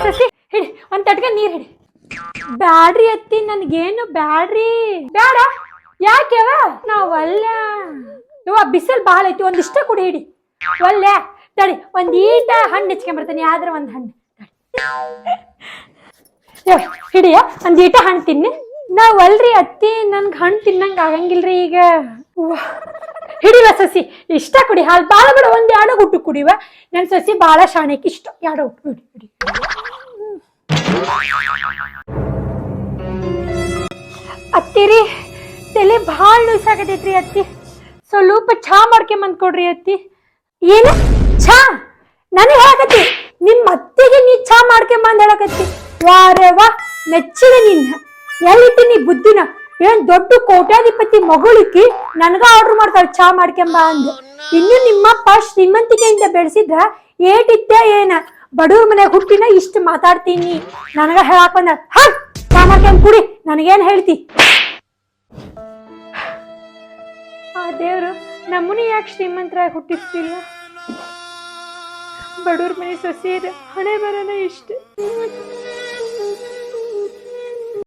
ಸಸಿ ಹಿಡಿ, ಒಂದ್ ತಟ್ಕ ನೀರ್ ಹಿಡಿ. ಬ್ಯಾಡ್ರಿ ಅತ್ತಿ, ನನ್ಗೇನು ಬ್ಯಾಡ್ರಿ. ಬ್ಯಾಡ ಯಾಕೆವ? ನಾವ್ ಅಲ್ಲ ಇವ ಬಿಸಿಲು ಬಾಳ ಐತಿ, ಒಂದಿಷ್ಟ ಕುಡಿ ಹಿಡಿ. ಒಲ್ಲೆ ತಡಿ, ಒಂದ್ ಈಟ ಹಣ್ಣು ಹೆಚ್ಕೊಂಡ್ಬರ್ತಾನೆ, ಯಾವ್ದ್ರ ಒಂದ್ ಹಣ್ಣು ಹಿಡಿಯ, ಒಂದ್ ಈಟ ಹಣ್ಣು ತಿನ್ನಿ. ನಾವ್ ಅಲ್ರಿ ಅತ್ತಿ, ನನ್ಗ್ ಹಣ್ಣು ತಿನ್ನಂಗ ಆಗಂಗಿಲ್ರಿ ಈಗ. ಹಿಡಿವ ಸಸಿ, ಇಷ್ಟ ಕುಡಿ, ಹಾಲು ಬಾಳ ಬೇಡ, ಒಂದ್ ಎರಡು ಗುಟ್ಟು ಕುಡಿವ. ನನ್ ಸಸಿ ಬಾಳ ಶಾಣೆಕ್ ಇಷ್ಟ, ಎರಡು ಗುಟ್ಟು ಹಿಡಿ ಹಿಡಿ. ಅತ್ತಿರಿ, ತಲೆ ಭಾಳ ಲೂಸಾಗತೈತ್ರಿ ಅತ್ತಿ, ಸ್ವಲ್ಪ ಚಾ ಮಾಡ್ಕೊಂಬಂದ್ ಕೊಡ್ರಿ ಅತ್ತಿ. ಏನ ಚಾ? ನನಗೆ ಹೇಳಕತ್ತಿ? ನಿಮ್ಮ ಅತ್ತಿಗೆ ನೀ ಚಾ ಮಾಡ್ಕೊಂಬಂದ್ ಹೇಳಕತ್ತಿ? ವಾರೇ ವಾ, ಮೆಚ್ಚಿದೆ ನಿನ್ನ. ಎಲ್ಲಿತ್ತಿ ನೀ ಬುದ್ಧಿನ? ಏನ್ ದೊಡ್ಡ ಕೋಟ್ಯಾಧಿಪತಿ ಮಗಳಿಕ್ಕಿ ನನಗ ಆರ್ಡರ್ ಮಾಡ್ತಾಳ ಚಾ ಮಾಡ್ಕೊಂಬ ಅಂದ್. ಇನ್ನು ನಿಮ್ಮಪ್ಪ ಶ್ರೀಮಂತಿಕೆಯಿಂದ ಬೆಳೆಸಿದ್ರ ಏಟಿದ್ದೆ ಏನ? ಬಡವ್ರ ಮನ್ಯಾಗ ಹುಟ್ಟಿನ ಇಷ್ಟು ಮಾತಾಡ್ತೀನಿ. ನನಗ ಹೇಳಾಕ್ ಬಂದ ಚಾ ಮಾಡ್ಕೊಂಡ್ ಕುಡಿ, ನನಗೇನ್ ಹೇಳ್ತಿ? ಆ ದೇವ್ರು ನಮ್ಮನಿ ಯಾಕೆ ಶ್ರೀಮಂತರಾಗಿ ಹುಟ್ಟಿಸ್ತಿಲ್ಲ? ಬಡವ್ರ ಮನೆ ಸೊಸೆಯರ ಹಣೆ ಬರೋಣ ಇಷ್ಟ.